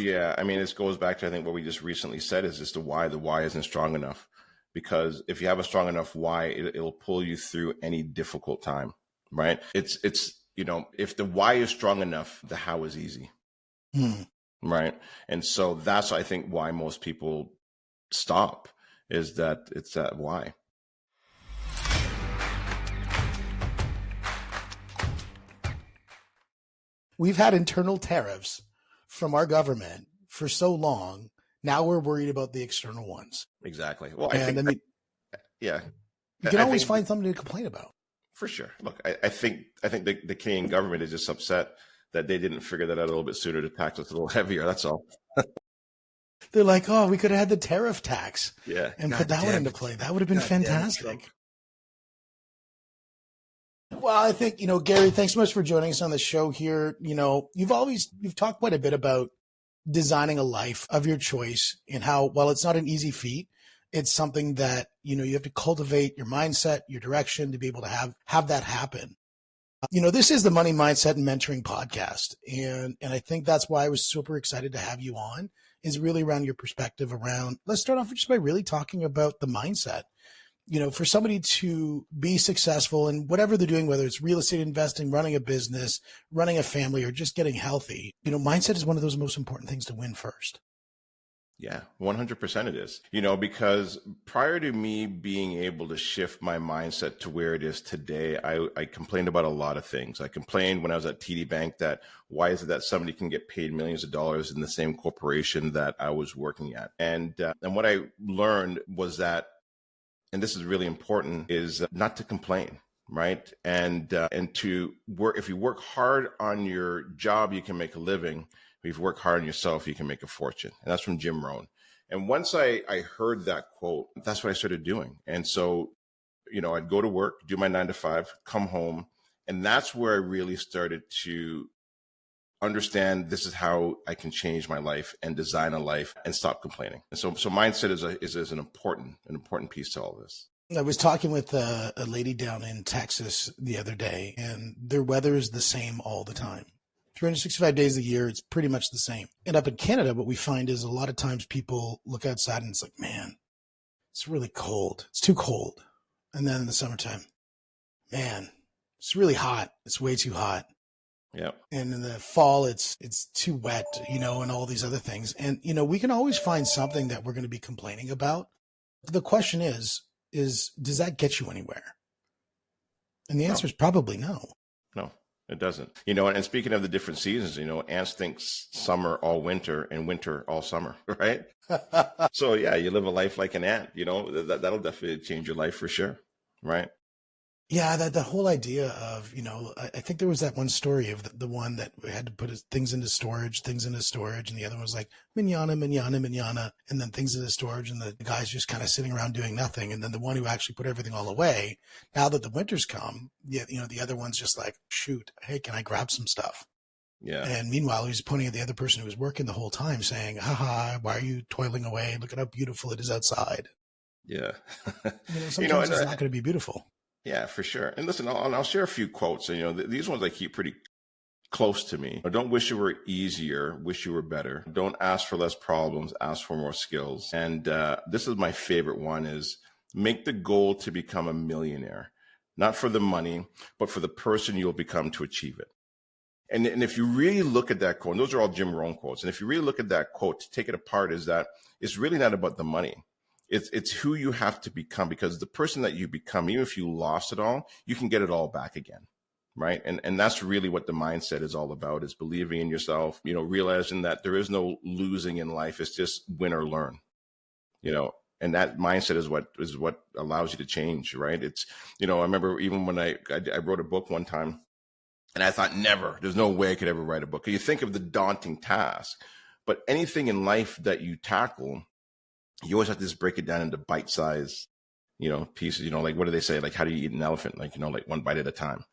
Yeah, I mean, this goes back to I think what we just recently said is just the why. The why isn't strong enough because if you have a strong enough why, it'll pull you through any difficult time, right? It's if the why is strong enough, the how is easy, right? And so that's I think why most people stop is that it's that why. We've had internal tariffs from our government for so long. Now we're worried about the external ones. Exactly. Well, you can always find something to complain about. For sure. Look, I think the Canadian government is just upset that they didn't figure that out a little bit sooner to tax us a little heavier. That's all. They're like, oh, we could have had the tariff tax and put that one into play. That would have been fantastic. Well, I think, Gary, thanks so much for joining us on the show here. You've talked quite a bit about designing a life of your choice and how, while it's not an easy feat, it's something that, you have to cultivate your mindset, your direction to be able to have that happen. This is the Money Mindset and Mentoring podcast. And I think that's why I was super excited to have you on, is really around your perspective around, let's start off just by really talking about the mindset. For somebody to be successful in whatever they're doing, whether it's real estate investing, running a business, running a family, or just getting healthy, mindset is one of those most important things to win first. Yeah, 100% it is. Because prior to me being able to shift my mindset to where it is today, I complained about a lot of things. I complained when I was at TD Bank that why is it that somebody can get paid millions of dollars in the same corporation that I was working at? And what I learned was that, and this is really important, is not to complain, right? And to work. If you work hard on your job, you can make a living. If you work hard on yourself, you can make a fortune. And that's from Jim Rohn. And once I heard that quote, that's what I started doing. And so, I'd go to work, do my 9 to 5, come home. And that's where I really started to understand this is how I can change my life and design a life and stop complaining. And so mindset is an important piece to all this. I was talking with a lady down in Texas the other day, and their weather is the same all the time. 365 days a year, it's pretty much the same. And up in Canada, what we find is a lot of times people look outside and it's like, man, it's really cold. It's too cold. And then in the summertime, man, it's really hot. It's way too hot. Yeah. And in the fall, it's too wet, and all these other things. And, we can always find something that we're going to be complaining about. The question is does that get you anywhere? And the answer is probably no. No, it doesn't. And speaking of the different seasons, ants think summer all winter and winter all summer, right? So yeah, you live a life like an ant, that'll definitely change your life for sure. Right. Yeah, the whole idea of, I think there was that one story of the one that had to put things into storage, and the other one was like, manana, and then things into storage, and the guy's just kind of sitting around doing nothing. And then the one who actually put everything all away, now that the winter's come, the other one's just like, shoot, hey, can I grab some stuff? Yeah. And meanwhile, he's pointing at the other person who was working the whole time saying, haha, why are you toiling away? Look at how beautiful it is outside. Yeah. Sometimes it's not going to be beautiful. Yeah, for sure. And listen, I'll share a few quotes. These ones I keep pretty close to me. Don't wish you were easier, wish you were better. Don't ask for less problems, ask for more skills. And this is my favorite one is make the goal to become a millionaire, not for the money, but for the person you'll become to achieve it. And if you really look at that quote, and those are all Jim Rohn quotes. And if you really look at that quote, to take it apart is that it's really not about the money. It's who you have to become, because the person that you become, even if you lost it all, you can get it all back again, right? And that's really what the mindset is all about, is believing in yourself, realizing that there is no losing in life. It's just win or learn, and that mindset is what allows you to change, right? It's, I remember even when I wrote a book one time, and I thought there's no way I could ever write a book. You think of the daunting task, but anything in life that you tackle, you always have to just break it down into bite-sized, pieces, like, what do they say? Like, how do you eat an elephant? Like, like one bite at a time.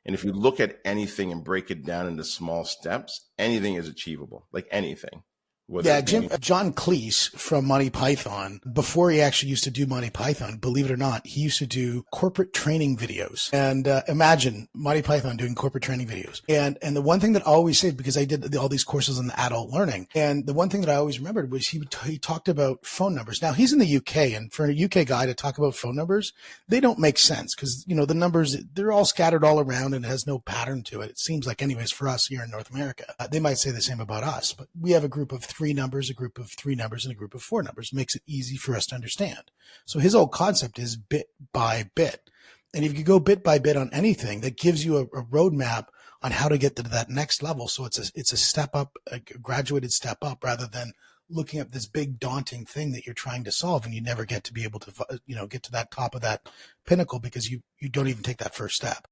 And if you look at anything and break it down into small steps, anything is achievable, like anything, Yeah, John Cleese from Monty Python, before he actually used to do Monty Python, believe it or not, he used to do corporate training videos. And imagine Monty Python doing corporate training videos. And the one thing that I always say, because I did all these courses in adult learning, and the one thing that I always remembered was he talked about phone numbers. Now, he's in the UK, and for a UK guy to talk about phone numbers, they don't make sense because, the numbers, they're all scattered all around and it has no pattern to it. It seems like anyways for us here in North America. They might say the same about us, but we have a group of 3 numbers, a group of 3 numbers, and a group of 4 numbers. It makes it easy for us to understand. So his whole concept is bit by bit. And if you go bit by bit on anything, that gives you a roadmap on how to get to that next level. So it's a step up, a graduated step up, rather than looking at this big daunting thing that you're trying to solve and you never get to be able to, get to that top of that pinnacle because you don't even take that first step.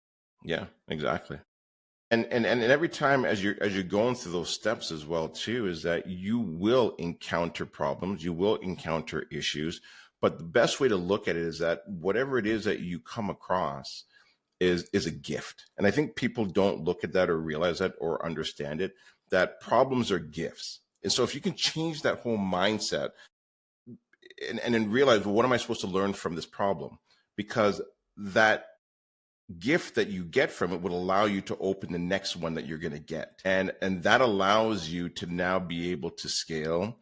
Yeah, exactly. And every time as you're going through those steps as well too, is that you will encounter problems, you will encounter issues, but the best way to look at it is that whatever it is that you come across is a gift. And I think people don't look at that or realize that or understand it, that problems are gifts. And so if you can change that whole mindset and then realize, well, what am I supposed to learn from this problem? Because that gift that you get from it will allow you to open the next one that you're going to get. And that allows you to now be able to scale,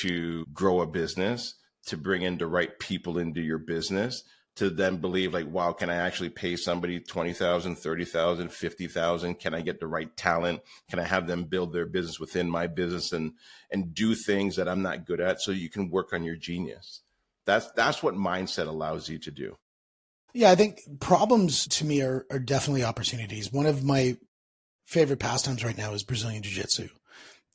to grow a business, to bring in the right people into your business, to then believe like, wow, can I actually pay somebody 20,000, 30,000, 50,000? Can I get the right talent? Can I have them build their business within my business and do things that I'm not good at so you can work on your genius? That's what mindset allows you to do. Yeah, I think problems to me are definitely opportunities. One of my favorite pastimes right now is Brazilian Jiu-Jitsu.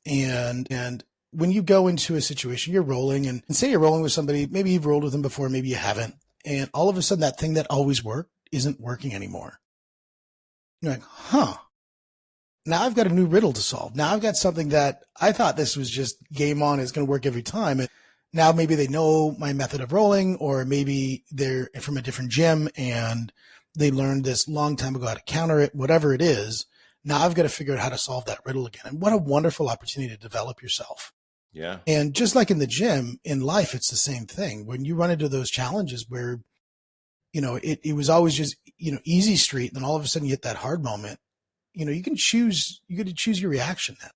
And when you go into a situation, you're rolling and say you're rolling with somebody, maybe you've rolled with them before, maybe you haven't. And all of a sudden that thing that always worked isn't working anymore. You're like, huh, now I've got a new riddle to solve. Now I've got something that I thought this was just game on, it's going to work every time. And now maybe they know my method of rolling, or maybe they're from a different gym and they learned this long time ago how to counter it, whatever it is. Now I've got to figure out how to solve that riddle again. And what a wonderful opportunity to develop yourself. Yeah. And just like in the gym, in life, it's the same thing. When you run into those challenges where, it was always just, easy street. And then all of a sudden you hit that hard moment, you get to choose your reaction then.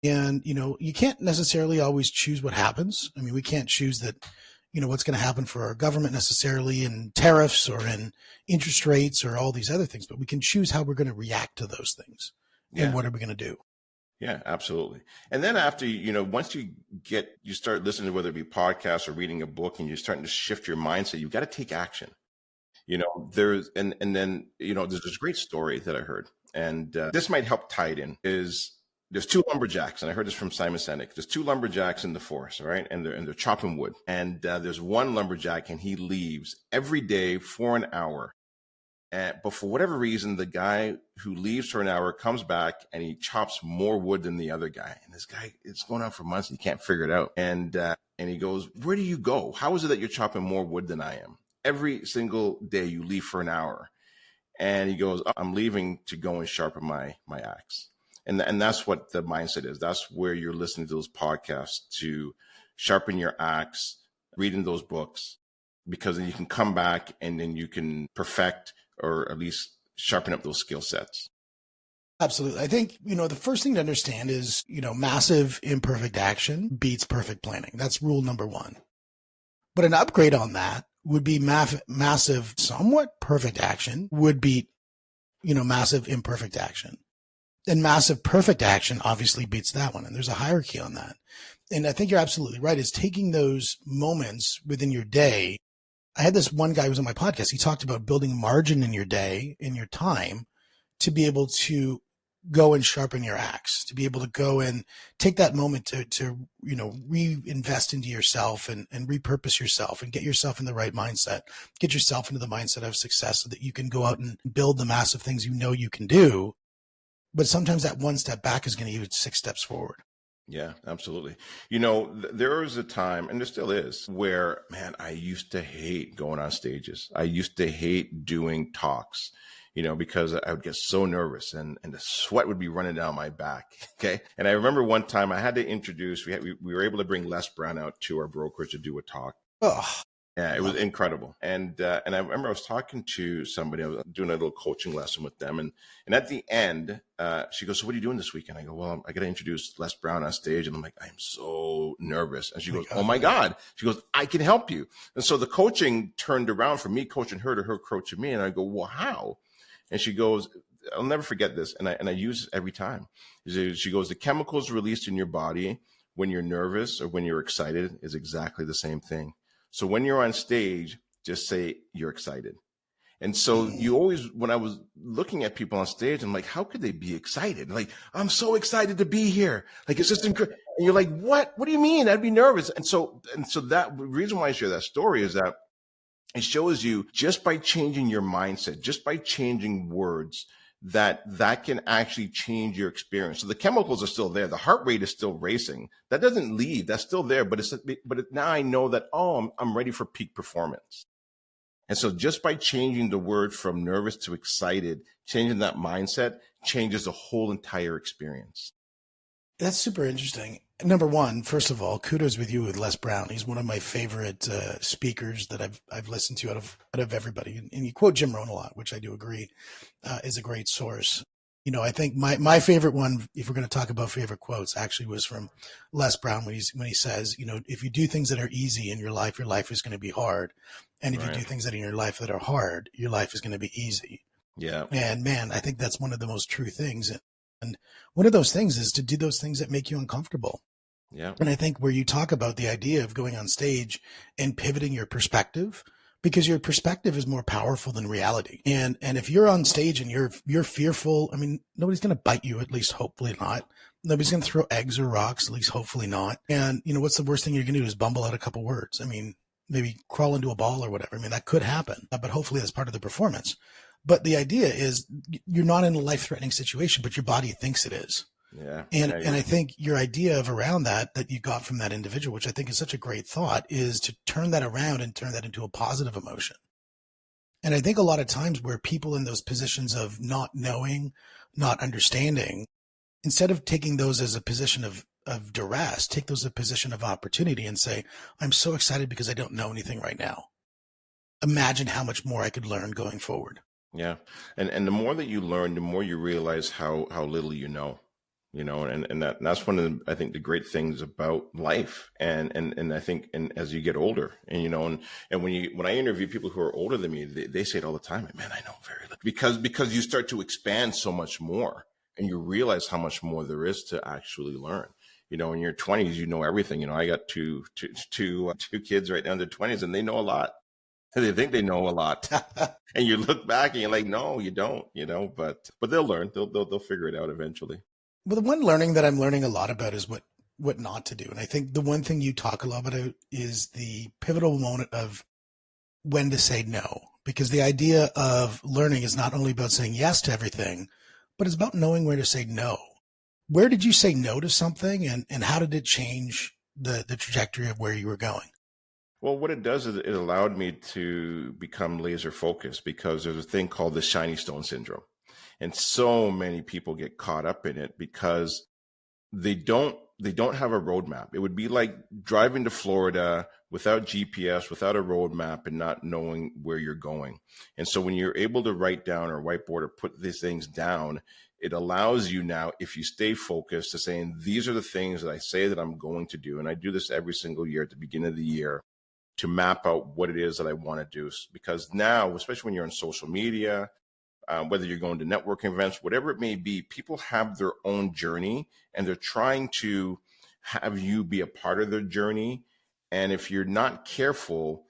And, you can't necessarily always choose what happens. I mean, we can't choose that, what's going to happen for our government necessarily in tariffs or in interest rates or all these other things, but we can choose how we're going to react to those things. Yeah. And what are we going to do? Yeah, absolutely. And then after, once you start listening to whether it be podcasts or reading a book and you're starting to shift your mindset, you've got to take action. There's this great story that I heard, and this might help tie it in, is there's 2 lumberjacks, and I heard this from Simon Sinek. There's 2 lumberjacks in the forest, all right? And they're chopping wood. And there's one lumberjack, and he leaves every day for an hour. But for whatever reason, the guy who leaves for an hour comes back and he chops more wood than the other guy. And this guy, it's going on for months. And he can't figure it out. And he goes, where do you go? How is it that you're chopping more wood than I am? Every single day you leave for an hour. And he goes, I'm leaving to go and sharpen my axe. And that's what the mindset is. That's where you're listening to those podcasts to sharpen your axe, reading those books, because then you can come back and then you can perfect or at least sharpen up those skill sets. Absolutely. I think, the first thing to understand is, massive imperfect action beats perfect planning. That's rule number 1. But an upgrade on that would be massive, somewhat perfect action would beat, massive imperfect action. And massive perfect action obviously beats that one. And there's a hierarchy on that. And I think you're absolutely right, is taking those moments within your day. I had this one guy who was on my podcast. He talked about building margin in your day, in your time, to be able to go and sharpen your axe, to be able to go and take that moment to reinvest into yourself and repurpose yourself and get yourself in the right mindset, get yourself into the mindset of success so that you can go out and build the massive things you can do. But sometimes that one step back is going to give you 6 steps forward. Yeah, absolutely. There was a time, and there still is, where, man, I used to hate going on stages. I used to hate doing talks. because I would get so nervous and the sweat would be running down my back. Okay. And I remember one time I had to introduce, we were able to bring Les Brown out to our brokerage to do a talk. Oh, Yeah, it was incredible. And I remember I was talking to somebody, I was doing a little coaching lesson with them. And at the end, she goes, "So what are you doing this weekend?" I go, "Well, I got to introduce Les Brown on stage." And I'm like, "I'm so nervous." And she goes, "Oh my God." She goes, "I can help you." And so the coaching turned around from me coaching her to her coaching me. And I go, "Well, how?" And she goes, I'll never forget this. And I use it every time. She goes, "The chemicals released in your body when you're nervous or when you're excited is exactly the same thing. So when you're on stage, just say you're excited." And so you always, when I was looking at people on stage, I'm like, how could they be excited? Like, "I'm so excited to be here. Like, it's just incredible." And you're like, what do you mean? I'd be nervous. And so that reason why I share that story is that it shows you just by changing your mindset, just by changing words, that can actually change your experience. So the chemicals are still there. The heart rate is still racing. That doesn't leave. That's still there. But now I know that, I'm ready for peak performance. And so just by changing the word from nervous to excited, changing that mindset changes the whole entire experience. That's super interesting. Number one, first of all, kudos with you with Les Brown. He's one of my favorite speakers that I've listened to out of everybody. And you quote Jim Rohn a lot, which I do agree is a great source. I think my favorite one, if we're going to talk about favorite quotes, actually was from Les Brown when he says, "If you do things that are easy in your life is going to be hard. And if you do things that in your life that are hard, your life is going to be easy." Yeah. And man, I think that's one of the most true things. And one of those things is to do those things that make you uncomfortable. Yeah. And I think where you talk about the idea of going on stage and pivoting your perspective, because your perspective is more powerful than reality. And if you're on stage and you're fearful, I mean, nobody's going to bite you, at least hopefully not. Nobody's going to throw eggs or rocks, at least hopefully not. And what's the worst thing you're going to do is bumble out a couple words. I mean, maybe crawl into a ball or whatever. I mean, that could happen, but hopefully that's part of the performance. But the idea is you're not in a life-threatening situation, but your body thinks it is. Yeah. And I think your idea of around that you got from that individual, which I think is such a great thought, is to turn that around and turn that into a positive emotion. And I think a lot of times where people in those positions of not knowing, not understanding, instead of taking those as a position of duress, take those as a position of opportunity and say, "I'm so excited because I don't know anything right now. Imagine how much more I could learn going forward." Yeah. And the more that you learn, the more you realize how little you know. And that's one of the, I think, the great things about life. And I think, and as you get older and when I interview people who are older than me, they say it all the time, "Man, I know very little," because you start to expand so much more and you realize how much more there is to actually learn. In your 20s, you know everything. I got two kids right now in their 20s and they know a lot. They think they know a lot. And you look back and you're like, no, you don't, but they'll learn. They'll figure it out eventually. Well, the one learning that I'm learning a lot about is what not to do. And I think the one thing you talk a lot about is the pivotal moment of when to say no, because the idea of learning is not only about saying yes to everything, but it's about knowing where to say no. Where did you say no to something and how did it change the trajectory of where you were going? Well, what it does is it allowed me to become laser focused because there's a thing called the shiny stone syndrome. And so many people get caught up in it because they don't have a roadmap. It would be like driving to Florida without GPS, without a roadmap, and not knowing where you're going. And so when you're able to write down or whiteboard or put these things down, it allows you now, if you stay focused, to saying, these are the things that I say that I'm going to do. And I do this every single year at the beginning of the year to map out what it is that I want to do. Because now, especially when you're on social media, whether you're going to networking events, whatever it may be, people have their own journey and they're trying to have you be a part of their journey. And if you're not careful,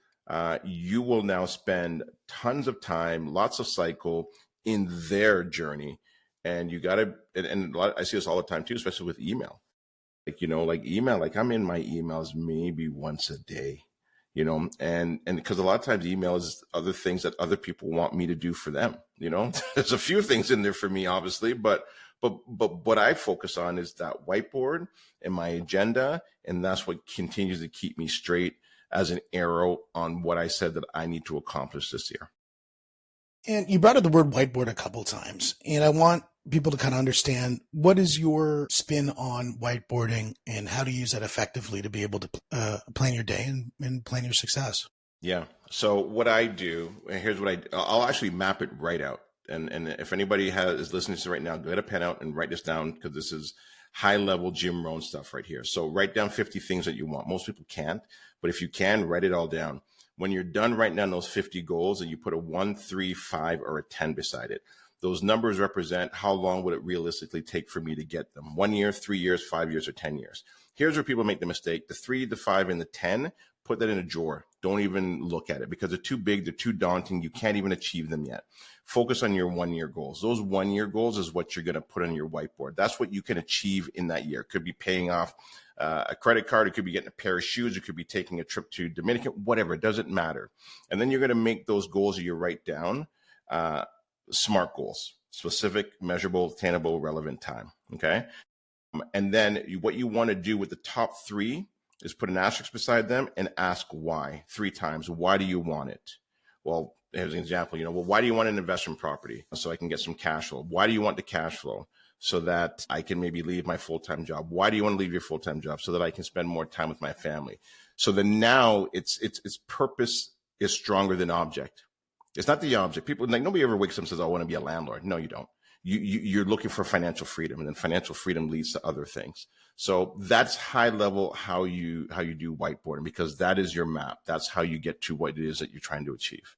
you will now spend tons of time, lots of cycle in their journey. And you got to, and I see this all the time too, especially with email. Like email, like I'm in my emails maybe once a day. And because a lot of times email is other things that other people want me to do for them. There's a few things in there for me, obviously, but what I focus on is that whiteboard and my agenda. And that's what continues to keep me straight as an arrow on what I said that I need to accomplish this year. And you brought up the word whiteboard a couple times, and I want people to kind of understand what is your spin on whiteboarding and how to use that effectively to be able to plan your day and plan your success. Yeah. So what I do, here's what I'll actually map it right out. And if anybody is listening to this right now, get a pen out and write this down, because this is high level Jim Rohn stuff right here. So write down 50 things that you want. Most people can't, but if you can, write it all down. When you're done writing down those 50 goals, and you put a 1, 3, 5, or a 10 beside it, those numbers represent how long would it realistically take for me to get them. 1 year, 3 years, 5 years, or 10 years. Here's where people make the mistake. The 3, the 5, and the 10, put that in a drawer. Don't even look at it, because they're too big. They're too daunting. You can't even achieve them yet. Focus on your 1 year goals. Those 1 year goals is what you're going to put on your whiteboard. That's what you can achieve in that year. It could be paying off a credit card. It could be getting a pair of shoes. It could be taking a trip to Dominican, whatever. It doesn't matter. And then you're going to make those goals that you write down SMART goals: specific, measurable, attainable, relevant, time. Okay. And then what you want to do with the top 3 is put an asterisk beside them and ask why 3 times. Why do you want it? Well, here's an example. Why do you want an investment property? So I can get some cash flow. Why do you want the cash flow? So that I can maybe leave my full-time job. Why do you want to leave your full-time job? So that I can spend more time with my family. So then now it's purpose is stronger than object. It's not the object. People, like, nobody ever wakes up and says, "I want to be a landlord." No, you don't. You're looking for financial freedom, and then financial freedom leads to other things. So that's high level how you do whiteboarding, because that is your map. That's how you get to what it is that you're trying to achieve.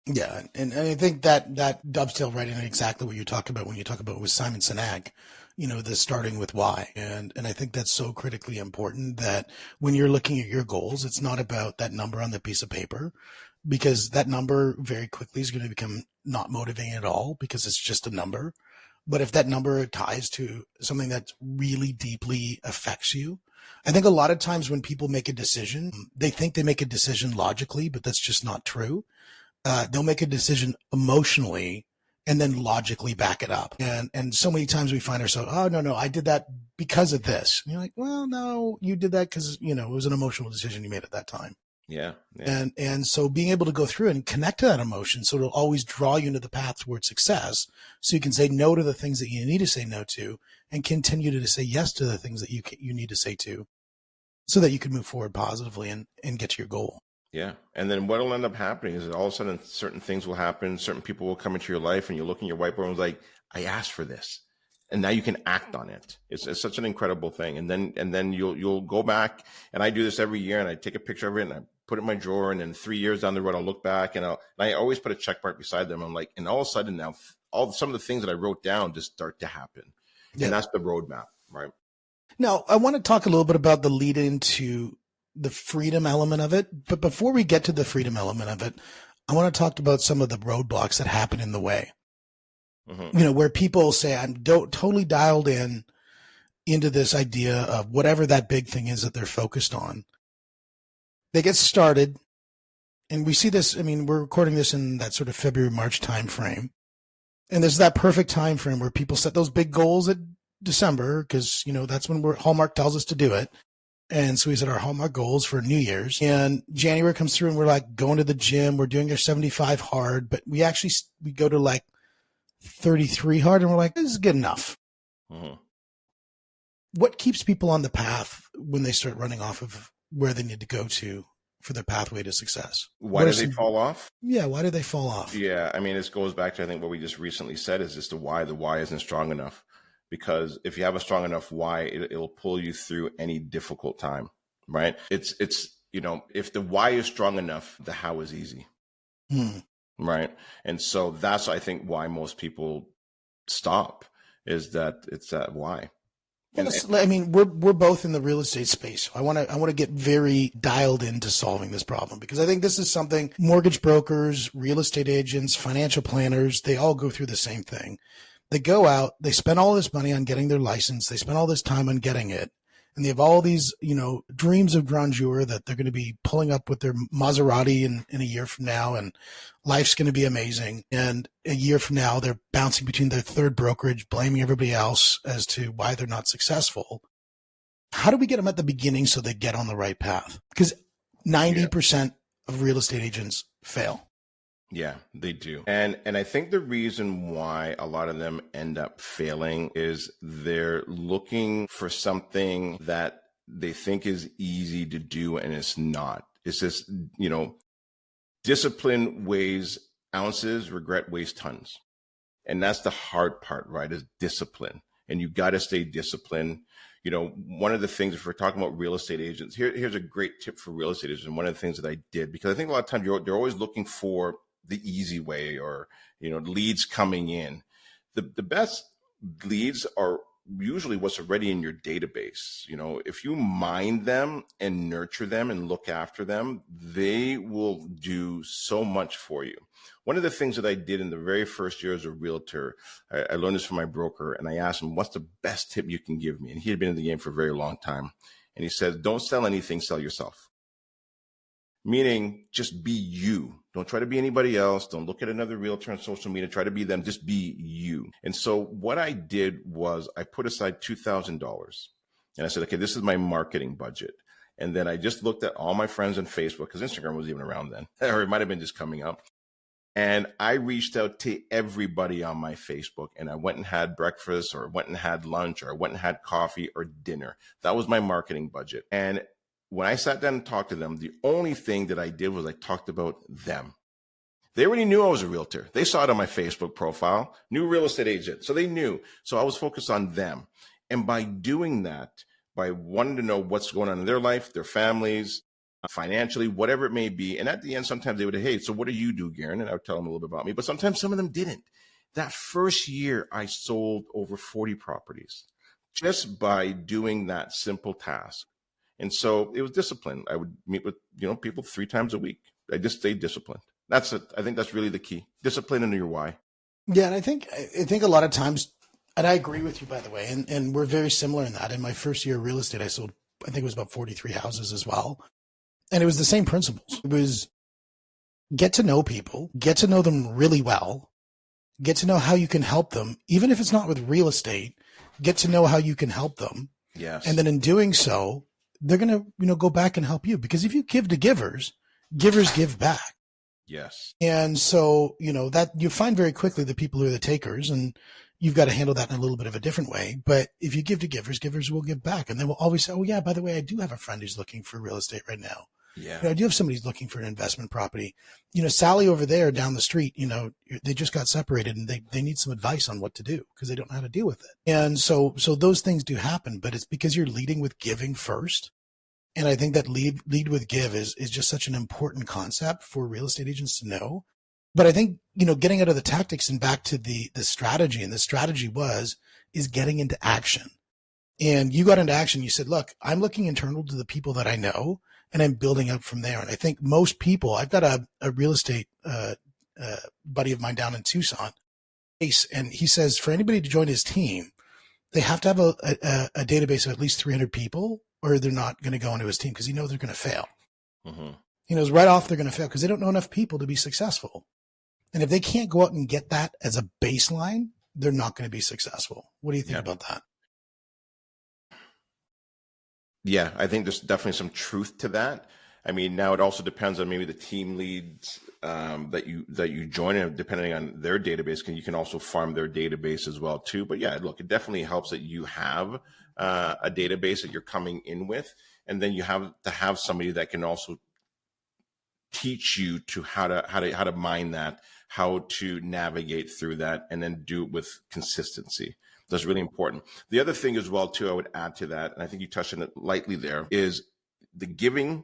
Yeah, and I think that dovetailed right in exactly what you talked about when you talk about with Simon Sinek, the starting with why. And I think that's so critically important, that when you're looking at your goals, it's not about that number on the piece of paper, because that number very quickly is going to become not motivating at all, because it's just a number. But if that number ties to something that really deeply affects you, I think a lot of times when people make a decision, they think they make a decision logically, but that's just not true. They'll make a decision emotionally and then logically back it up. And so many times we find ourselves, "Oh, no, I did that because of this." And you're like, "Well, no, you did that because, it was an emotional decision you made at that time." Yeah. And so being able to go through and connect to that emotion, so it'll always draw you into the path towards success, so you can say no to the things that you need to say no to, and continue to say yes to the things that you need to say to, so that you can move forward positively and get to your goal. Yeah. And then what will end up happening is that all of a sudden certain things will happen. Certain people will come into your life, and you look in your whiteboard and it's like, "I asked for this." And now you can act on it. It's such an incredible thing. And then you'll go back, and I do this every year, and I take a picture of it and I put it in my drawer. And then 3 years down the road, I'll look back, and I always put a check mark beside them. I'm like, and all of a sudden now, some of the things that I wrote down just start to happen. Yeah. And that's the roadmap, right? Now, I want to talk a little bit about the lead into the freedom element of it. But before we get to the freedom element of it, I want to talk about some of the roadblocks that happen in the way. Mm-hmm. Where people say, "I'm totally dialed into this idea of whatever that big thing is that they're focused on." They get started, and we see this. I mean, we're recording this in that sort of February, March timeframe. And there's that perfect time frame where people set those big goals at December, because, that's when Hallmark tells us to do it. And so we set our Hallmark goals for New Year's, and January comes through and we're like going to the gym. We're doing our 75 hard, but we go to like 33 hard, and we're like, "This is good enough." Mm-hmm. What keeps people on the path when they start running off of where they need to go to for their pathway to success? Why do they fall off? Yeah. Why do they fall off? Yeah. I mean, this goes back to, I think, what we just recently said is just the why. The why isn't strong enough. Because if you have a strong enough why, it'll pull you through any difficult time, right? It's if the why is strong enough, the how is easy, right? And so that's, I think, why most people stop, is that it's that why. I mean, we're both in the real estate space. So I want to get very dialed into solving this problem, because I think this is something mortgage brokers, real estate agents, financial planners, they all go through the same thing. They go out, they spend all this money on getting their license, they spend all this time on getting it, and they have all these, dreams of grandeur that they're going to be pulling up with their Maserati in a year from now, and life's going to be amazing. And a year from now, they're bouncing between their third brokerage, blaming everybody else as to why they're not successful. How do we get them at the beginning so they get on the right path? Because 90% of real estate agents fail. Yeah, they do. And I think the reason why a lot of them end up failing is they're looking for something that they think is easy to do and it's not. It's just, discipline weighs ounces, regret weighs tons. And that's the hard part, right? Is discipline. And you got to stay disciplined. One of the things, if we're talking about real estate agents, here's a great tip for real estate agents. And one of the things that I did, because I think a lot of times they're always looking for the easy way, or, leads coming in. The best leads are usually what's already in your database. If you mind them and nurture them and look after them, they will do so much for you. One of the things that I did in the very first year as a realtor, I learned this from my broker, and I asked him, what's the best tip you can give me? And he had been in the game for a very long time. And he said, don't sell anything, sell yourself. Meaning, just be you. Don't try to be anybody else. Don't look at another realtor on social media. Try to be them. Just be you. And so what I did was I put aside $2,000. And I said, okay, this is my marketing budget. And then I just looked at all my friends on Facebook, because Instagram wasn't even around then, or it might have been just coming up. And I reached out to everybody on my Facebook, and I went and had breakfast, or went and had lunch, or went and had coffee or dinner. That was my marketing budget. And when I sat down and talked to them, the only thing that I did was I talked about them. They already knew I was a realtor. They saw it on my Facebook profile, new real estate agent. So they knew. So I was focused on them. And by doing that, by wanting to know what's going on in their life, their families, financially, whatever it may be. And at the end, sometimes they would say, hey, so what do you do, Garen? And I would tell them a little bit about me. But sometimes some of them didn't. That first year, I sold over 40 properties just by doing that simple task. And so it was discipline. I would meet with, people 3 times a week. I just stayed disciplined. That's it. I think that's really the key. Discipline into your why. Yeah. And I think a lot of times, and I agree with you, by the way, and we're very similar in that. In my first year of real estate, I sold, I think it was about 43 houses as well. And it was the same principles. It was get to know people, get to know them really well, get to know how you can help them, even if it's not with real estate, get to know how you can help them. Yes. And then in doing so, they're going to, go back and help you, because if you give to givers, givers give back. Yes. And so, that you find very quickly the people who are the takers, and you've got to handle that in a little bit of a different way. But if you give to givers, givers will give back. And they will always say, oh yeah, by the way, I do have a friend who's looking for real estate right now. Yeah. I do have somebody who's looking for an investment property. Sally over there down the street, they just got separated and they need some advice on what to do because they don't know how to deal with it. And so those things do happen, but it's because you're leading with giving first. And I think that lead with give is just such an important concept for real estate agents to know. But I think, getting out of the tactics and back to the strategy, and the strategy is getting into action. And you got into action. You said, look, I'm looking internal to the people that I know, and I'm building up from there. And I think most people, I've got a real estate buddy of mine down in Tucson, and he says for anybody to join his team, they have to have a database of at least 300 people, or they're not going to go into his team, because he knows they're going to fail. Mm-hmm. He knows right off they're going to fail because they don't know enough people to be successful. And if they can't go out and get that as a baseline, they're not going to be successful. What do you think about that? Yeah, I think there's definitely some truth to that. I mean, now it also depends on maybe the team leads that you join, and depending on their database, you can also farm their database as well too. But yeah, look, it definitely helps that you have a database that you're coming in with, and then you have to have somebody that can also teach you to how to mine that, how to navigate through that, and then do it with consistency. That's really important. The other thing as well too, I would add to that, and I think you touched on it lightly there, is the giving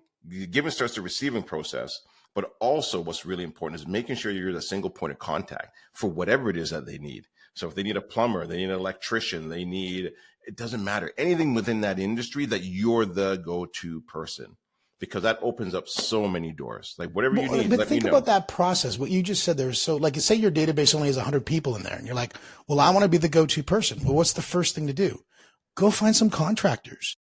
starts the receiving process, but also what's really important is making sure you're the single point of contact for whatever it is that they need. So if they need a plumber, they need an electrician, it doesn't matter, anything within that industry, that you're the go-to person, because that opens up so many doors. Like whatever you need, but think about that process, what you just said there. So like, say your database only has 100 people in there, and you're like, well, I want to be the go-to person. Well, what's the first thing to do? Go find some contractors.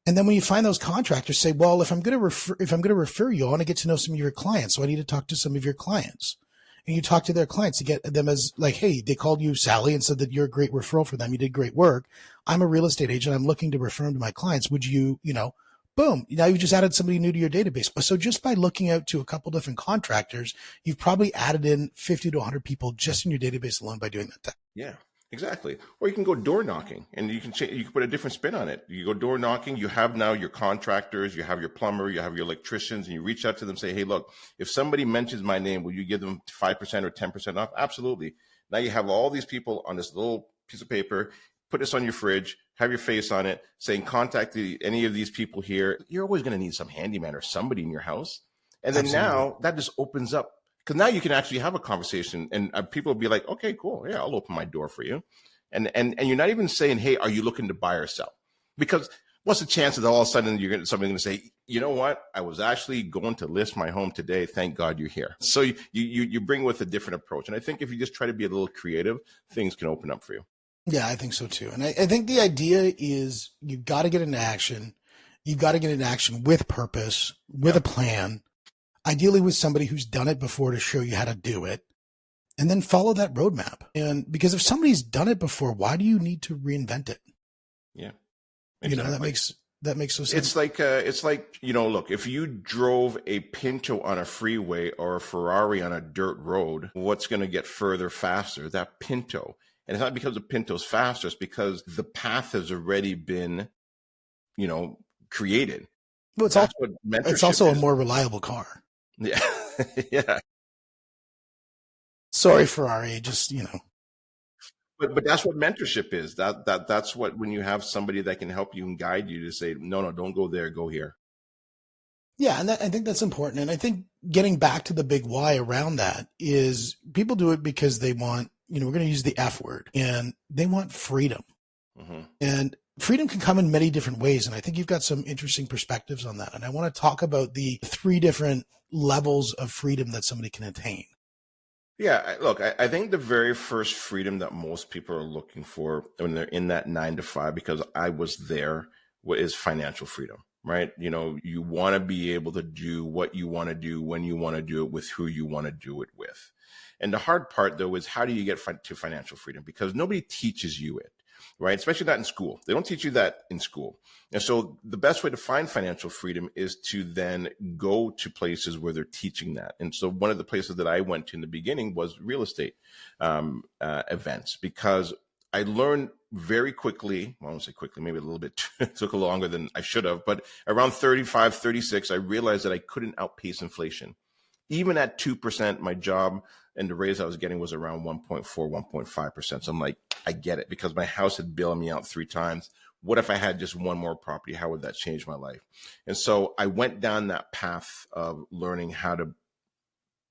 And then when you find those contractors, say, well, if I'm going to refer you, I want to get to know some of your clients. So I need to talk to some of your clients. And you talk to their clients to get them as like, hey, they called you Sally and said that you're a great referral for them. You did great work. I'm a real estate agent. I'm looking to refer them to my clients. Would you, boom, now you've just added somebody new to your database. So just by looking out to a couple different contractors, you've probably added in 50 to 100 people just in your database alone by doing that. Yeah, exactly. Or you can go door knocking, and you can put a different spin on it. You go door knocking, you have now your contractors, you have your plumber, you have your electricians, and you reach out to them, say, hey, look, if somebody mentions my name, will you give them 5% or 10% off? Absolutely. Now you have all these people on this little piece of paper. Put this on your fridge, have your face on it, saying contact any of these people here. You're always going to need some handyman or somebody in your house. And then now that just opens up, because now you can actually have a conversation, and people will be like, okay, cool. Yeah, I'll open my door for you. And you're not even saying, hey, are you looking to buy or sell? Because what's the chance that all of a sudden somebody's going to say, you know what? I was actually going to list my home today. Thank God you're here. So you bring with a different approach. And I think if you just try to be a little creative, things can open up for you. Yeah, I think so too. And I think the idea is you've got to get into action. You've got to get into action with purpose, with a plan, ideally with somebody who's done it before to show you how to do it, and then follow that roadmap. And because if somebody's done it before, why do you need to reinvent it? Yeah. Exactly. That makes so sense. It's like, look, if you drove a Pinto on a freeway or a Ferrari on a dirt road, what's going to get further faster? That Pinto. And it's not because the Pinto's faster, it's because the path has already been, created. Well, it's also a more reliable car. Yeah. Yeah. Sorry, Ferrari, just, But that's what mentorship is. That's what, when you have somebody that can help you and guide you to say, no, don't go there, go here. Yeah, and I think that's important. And I think getting back to the big why around that is people do it because they want, we're going to use the F word, and they want freedom. Mm-hmm. And freedom can come in many different ways. And I think you've got some interesting perspectives on that. And I want to talk about the 3 different levels of freedom that somebody can attain. Yeah, look, I think the very first freedom that most people are looking for when they're in that 9 to 5, because I was there, is financial freedom, right? You want to be able to do what you want to do, when you want to do it, with who you want to do it with. And the hard part, though, is how do you get to financial freedom? Because nobody teaches you it, right? Especially not in school. They don't teach you that in school. And so the best way to find financial freedom is to then go to places where they're teaching that. And so one of the places that I went to in the beginning was real estate events, because I learned very quickly, well, I won't say quickly, maybe a little bit, took longer than I should have, but around 35, 36, I realized that I couldn't outpace inflation. Even at 2%, my job and the raise I was getting was around 1.4, 1.5%. So I'm like, I get it, because my house had bailed me out 3 times. What if I had just one more property? How would that change my life? And so I went down that path of learning how to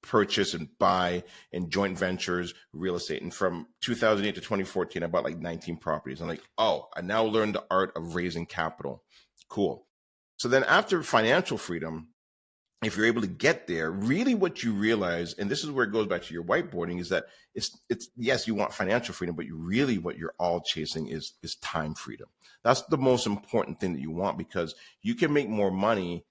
purchase and buy in joint ventures, real estate. And from 2008 to 2014, I bought like 19 properties. I'm like, oh, I now learned the art of raising capital. Cool. So then after financial freedom, if you're able to get there, really what you realize, and this is where it goes back to your whiteboarding, is that it's yes, you want financial freedom, but what you're all chasing is time freedom. That's the most important thing that you want, because you can make more money.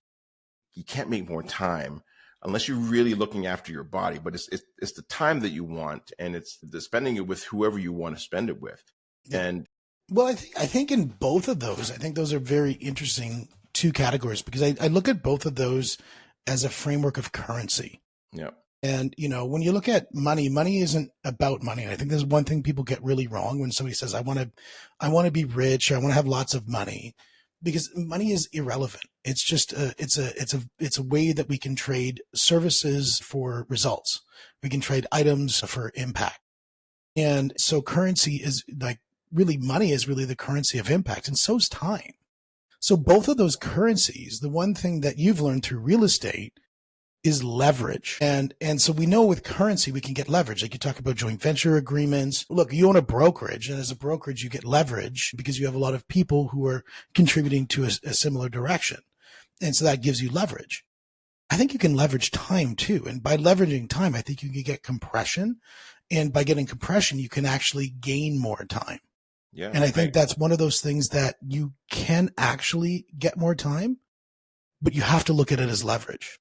You can't make more time unless you're really looking after your body, but it's the time that you want, and it's the spending it with whoever you want to spend it with. And well, I think in both of those, I think those are very interesting 2 categories, because I look at both of those as a framework of currency. Yeah. And, when you look at money isn't about money. And I think there's one thing people get really wrong when somebody says, I want to be rich, or I want to have lots of money, because money is irrelevant. It's just it's a way that we can trade services for results. We can trade items for impact. And so currency is money is really the currency of impact, and so's time. So both of those currencies, the one thing that you've learned through real estate is leverage. And so we know with currency, we can get leverage. Like you talk about joint venture agreements. Look, you own a brokerage, and as a brokerage, you get leverage because you have a lot of people who are contributing to a similar direction. And so that gives you leverage. I think you can leverage time too. And by leveraging time, I think you can get compression. And by getting compression, you can actually gain more time. Yeah, and I think that's one of those things that you can actually get more time, but you have to look at it as leverage.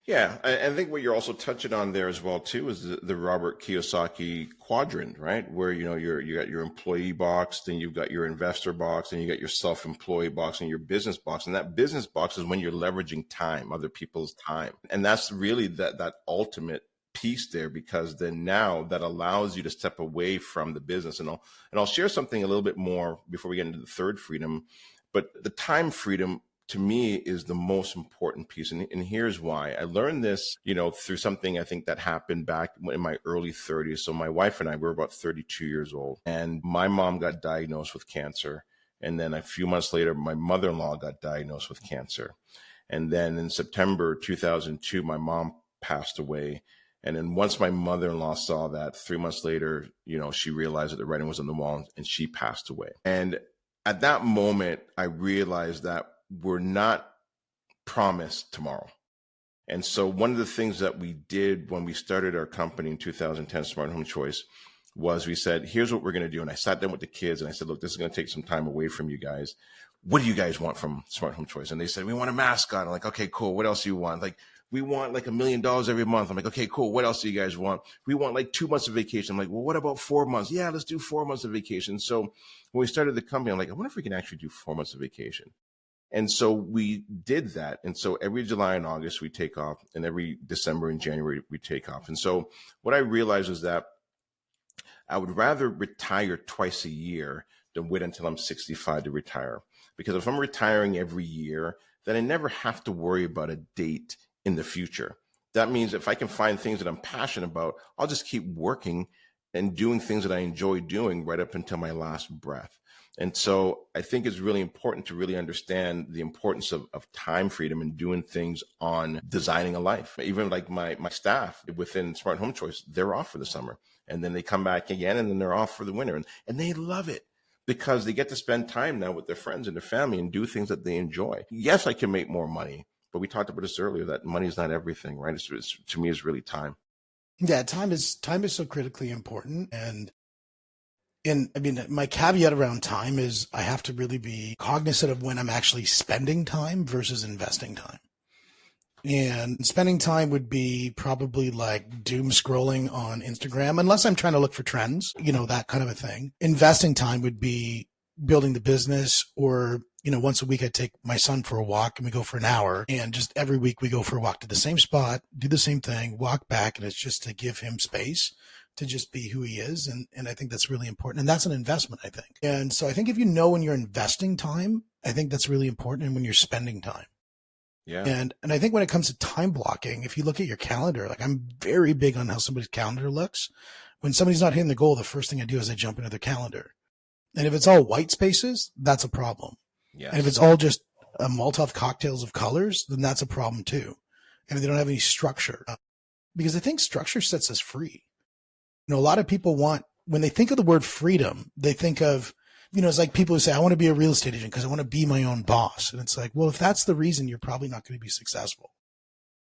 Yeah, I think what you're also touching on there as well too is the Robert Kiyosaki quadrant, right? Where you got your employee box, then you've got your investor box, and you got your self-employed box and your business box. And that business box is when you're leveraging time, other people's time, and that's really that ultimate piece there, because then now that allows you to step away from the business. And I'll share something a little bit more before we get into the third freedom, but the time freedom to me is the most important piece. And here's why. I learned this, through something I think that happened back in my early 30s. So my wife and I were about 32 years old, and my mom got diagnosed with cancer. And then a few months later, my mother-in-law got diagnosed with cancer. And then in September 2002, my mom passed away. And then once my mother-in-law saw that, 3 months later, she realized that the writing was on the wall, and she passed away. And at that moment, I realized that we're not promised tomorrow. And so one of the things that we did when we started our company in 2010, Smart Home Choice, was we said, here's what we're going to do. And I sat down with the kids and I said, look, this is going to take some time away from you guys. What do you guys want from Smart Home Choice? And they said, we want a mascot. I'm like, okay, cool. What else do you want? Like, we want like $1 million every month. I'm like, okay, cool. What else do you guys want? We want like 2 months of vacation. I'm like, well, what about 4 months? Yeah, let's do 4 months of vacation. So when we started the company, I'm like, I wonder if we can actually do 4 months of vacation. And so we did that. And so every July and August we take off, and every December and January we take off. And so what I realized is that I would rather retire twice a year than wait until I'm 65 to retire. Because if I'm retiring every year, then I never have to worry about a date in the future. That means if I can find things that I'm passionate about, I'll just keep working and doing things that I enjoy doing right up until my last breath. And so I think it's really important to really understand the importance of time freedom and doing things on designing a life. Even like my staff within Smart Home Choice, they're off for the summer, and then they come back again, and then they're off for the winter. And they love it because they get to spend time now with their friends and their family and do things that they enjoy. Yes, I can make more money, but we talked about this earlier, that money is not everything, right? To me, it's really time. Yeah, time is so critically important. And I mean, my caveat around time is I have to really be cognizant of when I'm actually spending time versus investing time. And spending time would be probably like doom scrolling on Instagram, unless I'm trying to look for trends, that kind of a thing. Investing time would be building the business, or, once a week I take my son for a walk and we go for an hour, and just every week we go for a walk to the same spot, do the same thing, walk back. And it's just to give him space to just be who he is. And I think that's really important. And that's an investment, I think. And so I think if you know when you're investing time, I think that's really important, and when you're spending time. Yeah. And I think when it comes to time blocking, if you look at your calendar, like I'm very big on how somebody's calendar looks. When somebody's not hitting the goal, the first thing I do is I jump into their calendar. And if it's all white spaces, that's a problem. Yes. And if it's all just a Molotov cocktails of colors, then that's a problem too. And if they don't have any structure, because I think structure sets us free. A lot of people when they think of the word freedom, they think of, it's like people who say, I want to be a real estate agent because I want to be my own boss. And it's like, well, if that's the reason, you're probably not going to be successful.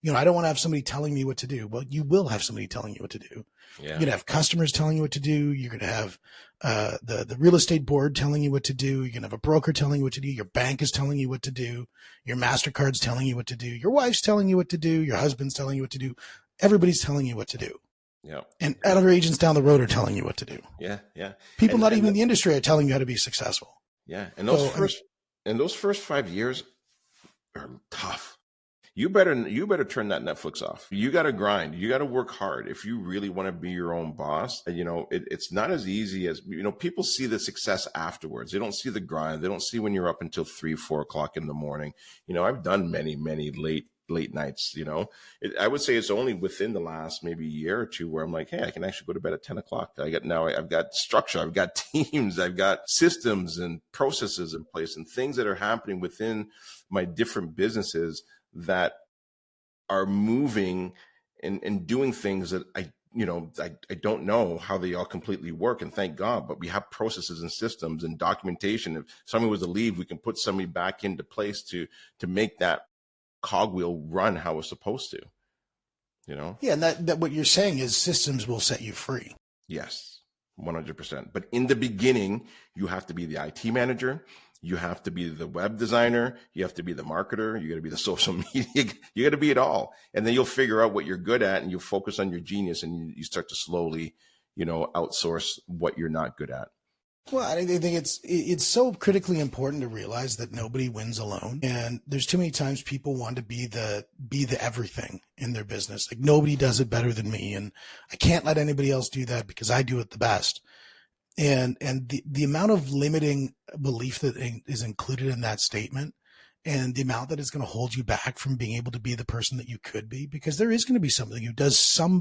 I don't want to have somebody telling me what to do. Well, you will have somebody telling you what to do. Yeah. You're going to have customers telling you what to do. You're going to have the real estate board telling you what to do. You're going to have a broker telling you what to do. Your bank is telling you what to do. Your MasterCard's telling you what to do. Your wife's telling you what to do. Your husband's telling you what to do. Everybody's telling you what to do. Yeah. And other agents down the road are telling you what to do. Yeah. Yeah. People not even in the industry are telling you how to be successful. Yeah. And those first 5 years are tough. You better turn that Netflix off. You got to grind. You got to work hard. If you really want to be your own boss, it's not as easy as, people see the success afterwards. They don't see the grind. They don't see when you're up until 3, 4 o'clock in the morning. I've done many, many late nights, I would say it's only within the last maybe year or two where I'm like, hey, I can actually go to bed at 10 o'clock. I've got structure, I've got teams, I've got systems and processes in place and things that are happening within my different businesses that are moving and doing things that I don't know how they all completely work, and thank God, but we have processes and systems and documentation. If somebody was to leave, we can put somebody back into place to make that cogwheel run how it's supposed to, Yeah. And that what you're saying is systems will set you free. Yes, 100%. But in the beginning, you have to be the IT manager. You have to be the web designer. You have to be the marketer. You got to be the social media. You got to be it all. And then you'll figure out what you're good at and you focus on your genius and you start to slowly, outsource what you're not good at. Well, I think it's so critically important to realize that nobody wins alone. And there's too many times people want to be the everything in their business. Like nobody does it better than me. And I can't let anybody else do that because I do it the best. And the amount of limiting belief that is included in that statement and the amount that is going to hold you back from being able to be the person that you could be, because there is going to be somebody who does some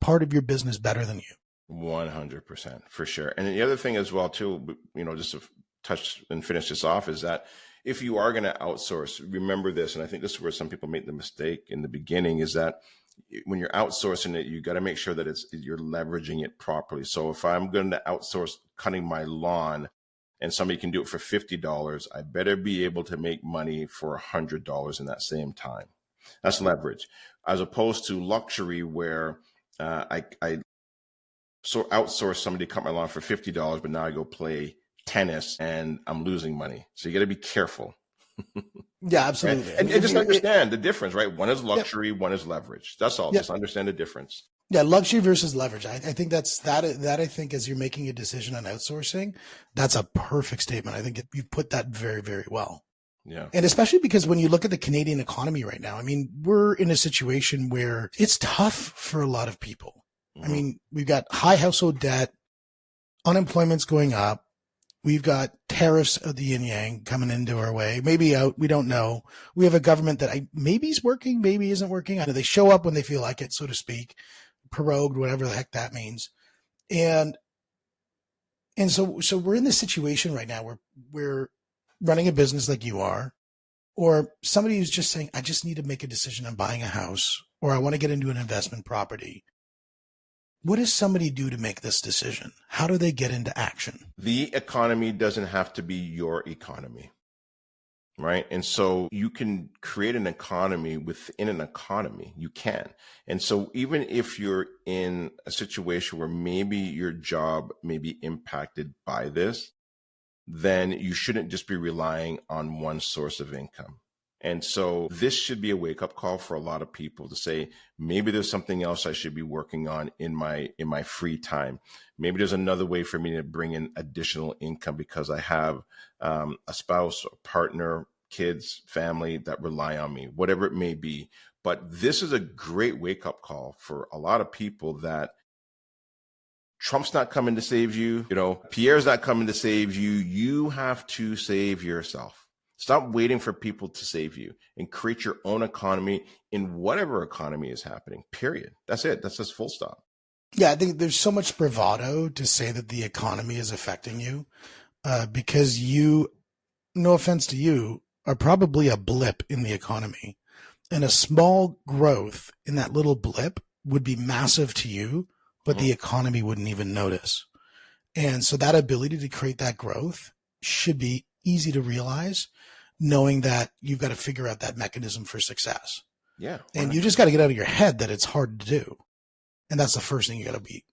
part of your business better than you. 100% for sure. And the other thing as well, too, just to touch and finish this off is that if you are going to outsource, remember this, and I think this is where some people make the mistake in the beginning, is that when you're outsourcing it, you got to make sure that you're leveraging it properly. So if I'm going to outsource cutting my lawn and somebody can do it for $50, I better be able to make money for $100 in that same time. That's leverage, as opposed to luxury where I outsource somebody to cut my lawn for $50, but now I go play tennis and I'm losing money. So you got to be careful. Yeah, absolutely. Right? And just understand the difference, right? One is luxury, one is leverage. That's all. Just understand the difference. Yeah, luxury versus leverage. I think that I think as you're making a decision on outsourcing, that's a perfect statement. I think you put that very, very well. Yeah. And especially because when you look at the Canadian economy right now, I mean, we're in a situation where it's tough for a lot of people. I mean, we've got high household debt, unemployment's going up. We've got tariffs of the yin yang coming into our way, maybe out. We don't know. We have a government that maybe is working, maybe isn't working. They show up when they feel like it, so to speak, prorogued, whatever the heck that means. And so we're in this situation right now where we're running a business like you are, or somebody who's just saying, I just need to make a decision on buying a house, or I want to get into an investment property. What does somebody do to make this decision? How do they get into action? The economy doesn't have to be your economy, right? And so you can create an economy within an economy. You can. And so even if you're in a situation where maybe your job may be impacted by this, then you shouldn't just be relying on one source of income. And so this should be a wake-up call for a lot of people to say, maybe there's something else I should be working on in my free time. Maybe there's another way for me to bring in additional income because I have a spouse, a partner, kids, family that rely on me, whatever it may be. But this is a great wake-up call for a lot of people that Trump's not coming to save you. Pierre's not coming to save you. You have to save yourself. Stop waiting for people to save you and create your own economy in whatever economy is happening, period. That's it. That's just full stop. Yeah, I think there's so much bravado to say that the economy is affecting you because you, no offense to you, are probably a blip in the economy. And a small growth in that little blip would be massive to you, but the economy wouldn't even notice. And so that ability to create that growth should be easy to realize, knowing that you've got to figure out that mechanism for success. Yeah. 100%. And you just got to get out of your head that it's hard to do. And that's the first thing you got to beat.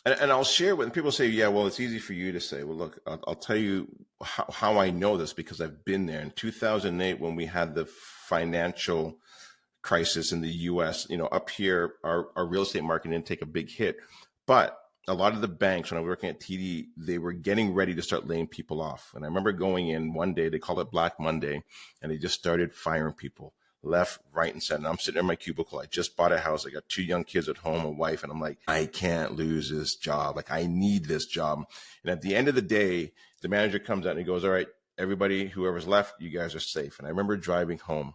And I'll share when people say, yeah, well, it's easy for you to say, well, look, I'll tell you how I know this because I've been there. In 2008, when we had the financial crisis in the US, up here, our real estate market didn't take a big hit, but a lot of the banks, when I was working at TD, they were getting ready to start laying people off. And I remember going in one day, they called it Black Monday, and they just started firing people left, right, and center. And I'm sitting in my cubicle. I just bought a house. I got 2 young kids at home, a wife, and I'm like, I can't lose this job. Like, I need this job. And at the end of the day, the manager comes out and he goes, all right, everybody, whoever's left, you guys are safe. And I remember driving home.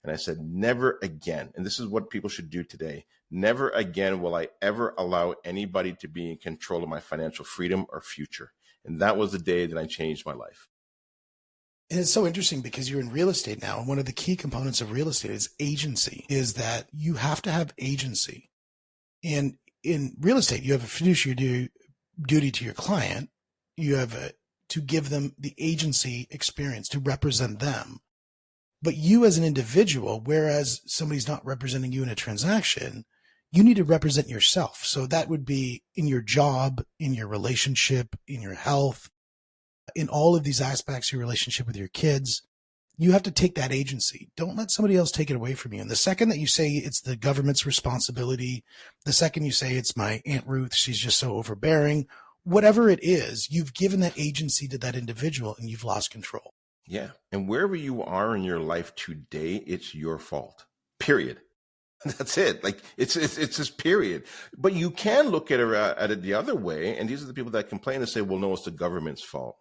And I said, never again. And this is what people should do today. Never again will I ever allow anybody to be in control of my financial freedom or future. And that was the day that I changed my life. And it's so interesting because you're in real estate now. And one of the key components of real estate is agency, is that you have to have agency. And in real estate, you have a fiduciary duty to your client. You have to give them the agency experience to represent them. But you as an individual, whereas somebody's not representing you in a transaction, you need to represent yourself. So that would be in your job, in your relationship, in your health, in all of these aspects, your relationship with your kids, you have to take that agency. Don't let somebody else take it away from you. And the second that you say it's the government's responsibility, the second you say it's my Aunt Ruth, she's just so overbearing, whatever it is, you've given that agency to that individual and you've lost control. Yeah. And wherever you are in your life today, it's your fault. Period. That's it. Like it's just period. But you can look at it the other way. And these are the people that complain and say, well, no, it's the government's fault.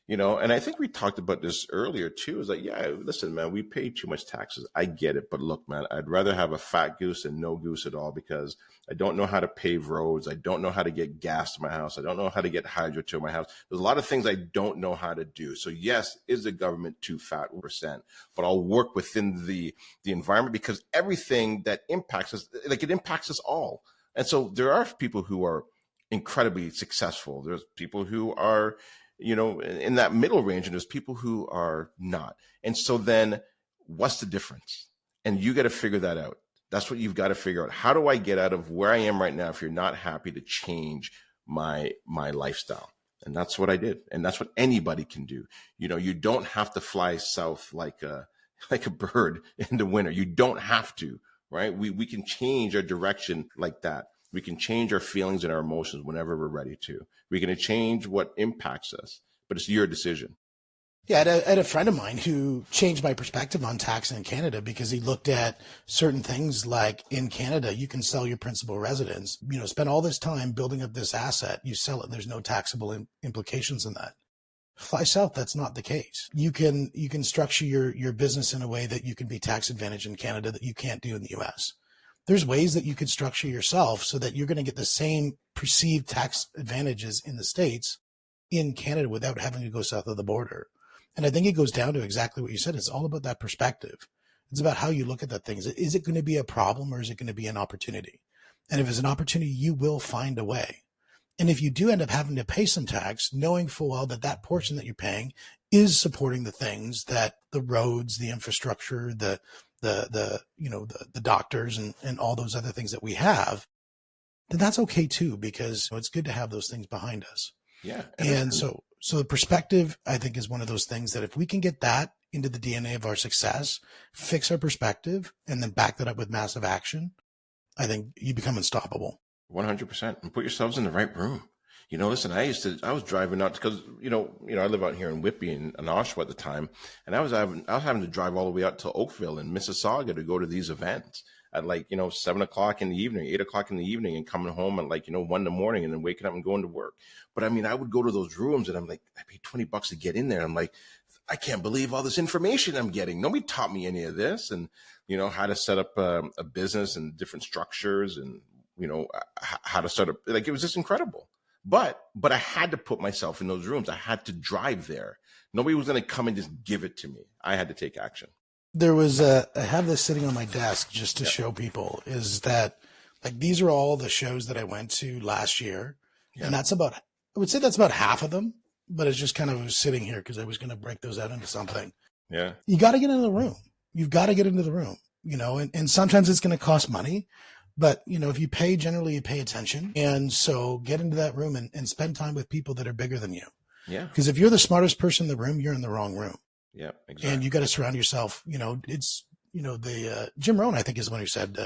And I think we talked about this earlier too. Is like, yeah, listen, man, we pay too much taxes. I get it. But look, man, I'd rather have a fat goose than no goose at all, because I don't know how to pave roads. I don't know how to get gas to my house. I don't know how to get hydro to my house. There's a lot of things I don't know how to do. So yes, is the government too fat %? But I'll work within the environment, because everything that impacts us, like it impacts us all. And so there are people who are incredibly successful. There's people who are, in that middle range, and there's people who are not. And so then what's the difference? And you got to figure that out. That's what you've got to figure out. How do I get out of where I am right now if you're not happy to change my lifestyle? And that's what I did. And that's what anybody can do. You don't have to fly south like a bird in the winter. You don't have to, right? We can change our direction like that. We can change our feelings and our emotions whenever we're ready to. We can change what impacts us, but it's your decision. Yeah, I had a friend of mine who changed my perspective on tax in Canada, because he looked at certain things like in Canada, you can sell your principal residence, spend all this time building up this asset, you sell it, there's no taxable implications in that. Fly south, that's not the case. You can structure your business in a way that you can be tax advantaged in Canada that you can't do in the US. There's ways that you could structure yourself so that you're going to get the same perceived tax advantages in the States in Canada without having to go south of the border. And I think it goes down to exactly what you said. It's all about that perspective. It's about how you look at that thing. Is it going to be a problem, or is it going to be an opportunity? And if it's an opportunity, you will find a way. And if you do end up having to pay some tax, knowing full well that that portion that you're paying is supporting the things that the roads, the infrastructure, the doctors and all those other things that we have, then that's okay too, because it's good to have those things behind us. Yeah. And so the perspective, I think, is one of those things that if we can get that into the DNA of our success, fix our perspective, and then back that up with massive action, I think you become unstoppable. 100%. And put yourselves in the right room. Listen, I was driving out because, I live out here in Whitby and Oshawa at the time. And I was having to drive all the way out to Oakville and Mississauga to go to these events at 7 o'clock in the evening, 8 o'clock in the evening, and coming home at 1 in the morning and then waking up and going to work. But I mean, I would go to those rooms and I'm like, I paid $20 to get in there. I'm like, I can't believe all this information I'm getting. Nobody taught me any of this. And, how to set up a business and different structures and, how to start up. It was just incredible. But I had to put myself in those rooms. I had to drive there. Nobody was going to come and just give it to me. I had to take action. There was I have this sitting on my desk just to show people, is that these are all the shows that I went to last year. Yeah. And I would say that's about half of them, but it's just kind of sitting here because I was going to break those out into something. Yeah. You got to get into the room. You've got to get into the room, and sometimes it's going to cost money. But, if you pay, generally you pay attention. And so get into that room and spend time with people that are bigger than you. Yeah. Because if you're the smartest person in the room, you're in the wrong room. Yeah, exactly. And you got to surround yourself. It's, Jim Rohn, I think, is the one who said,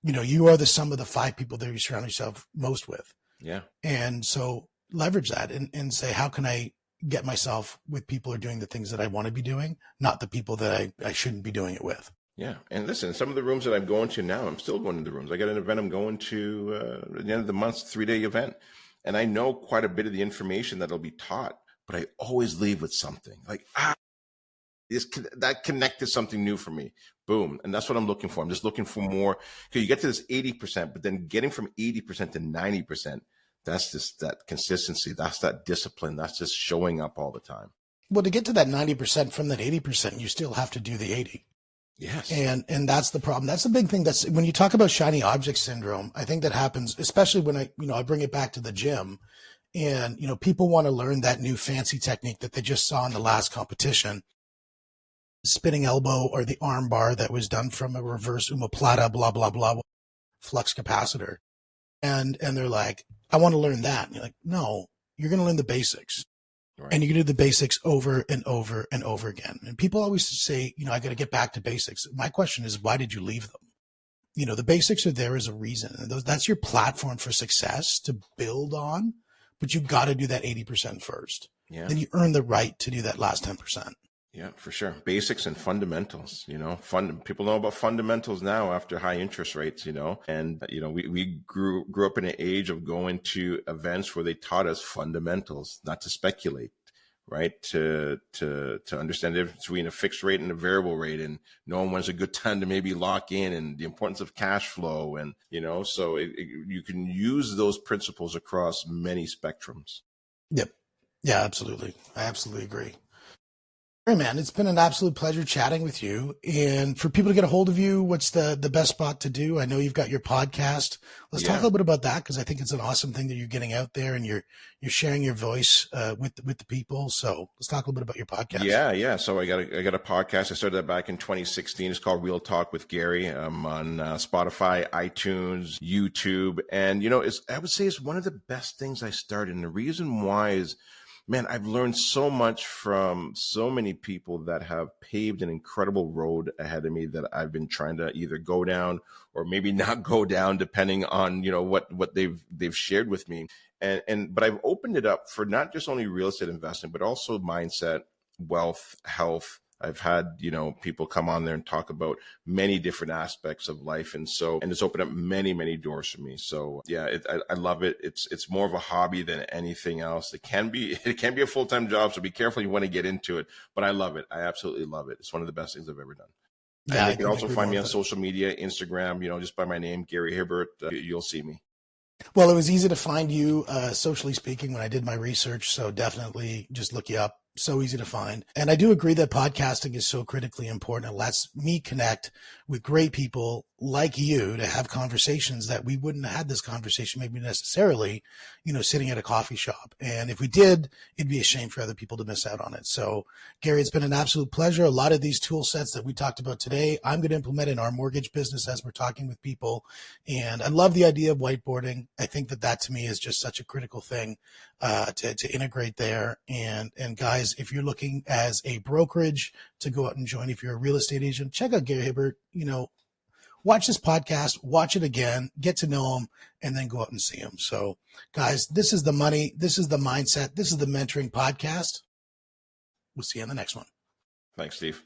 you are the sum of the 5 people that you surround yourself most with. Yeah. And so leverage that and say, how can I get myself with people who are doing the things that I want to be doing, not the people that I shouldn't be doing it with. Yeah. And listen, some of the rooms that I'm going to now, I'm still going to the rooms. I got an event I'm going to at the end of the month, 3-day event. And I know quite a bit of the information that'll be taught, but I always leave with something that connected something new for me. Boom. And that's what I'm looking for. I'm just looking for more. Because you get to this 80%, but then getting from 80% to 90%, that's just that consistency. That's that discipline. That's just showing up all the time. Well, to get to that 90% from that 80%, you still have to do the 80. Yes. And that's the problem. That's the big thing. That's when you talk about shiny object syndrome, I think that happens, especially when I bring it back to the gym and, people want to learn that new fancy technique that they just saw in the last competition, spinning elbow or the arm bar that was done from a reverse omoplata, blah, blah, blah, flux capacitor. And they're like, I want to learn that. And you're like, no, you're going to learn the basics. Right. And you can do the basics over and over and over again. And people always say, I got to get back to basics. My question is, why did you leave them? The basics are there as a reason. And that's your platform for success to build on, but you got to do that 80% first. Yeah. Then you earn the right to do that last 10%. Yeah, for sure. Basics and fundamentals, people know about fundamentals now after high interest rates, and, we grew up in an age of going to events where they taught us fundamentals, not to speculate, right? To understand the difference between a fixed rate and a variable rate, and knowing when's a good time to maybe lock in, and the importance of cash flow. And, so you can use those principles across many spectrums. Yep. Yeah, absolutely. I absolutely agree. Hey man, it's been an absolute pleasure chatting with you. And for people to get a hold of you, what's the best spot to do? I know you've got your podcast. Let's talk a little bit about that, because I think it's an awesome thing that you're getting out there and you're sharing your voice with the people. So let's talk a little bit about your podcast. Yeah. So I got a podcast. I started that back in 2016. It's called Real Talk with Gary. I'm on Spotify, iTunes, YouTube, and I would say it's one of the best things I started. And the reason why is, man, I've learned so much from so many people that have paved an incredible road ahead of me that I've been trying to either go down or maybe not go down, depending on, what they've shared with me. But I've opened it up for not just only real estate investing, but also mindset, wealth, health. I've had, people come on there and talk about many different aspects of life. And it's opened up many, many doors for me. So yeah, I love it. It's more of a hobby than anything else. It can be a full-time job. So be careful you want to get into it, but I love it. I absolutely love it. It's one of the best things I've ever done. Yeah, and you can also find me on social media, Instagram, just by my name, Gary Hibbert. You'll see me. Well, it was easy to find you, socially speaking, when I did my research. So definitely just look you up. So easy to find. And I do agree that podcasting is so critically important. It lets me connect with great people like you to have conversations that we wouldn't have had this conversation maybe necessarily, sitting at a coffee shop. And if we did, it'd be a shame for other people to miss out on it. So Gary, it's been an absolute pleasure. A lot of these tool sets that we talked about today, I'm going to implement in our mortgage business as we're talking with people. And I love the idea of whiteboarding. I think that to me is just such a critical thing to integrate there. And guys, if you're looking as a brokerage to go out and join, if you're a real estate agent, check out Gary Hibbert, watch this podcast, watch it again, get to know him, and then go out and see him. So guys, this is the money. This is the mindset. This is the mentoring podcast. We'll see you on the next one. Thanks, Steve.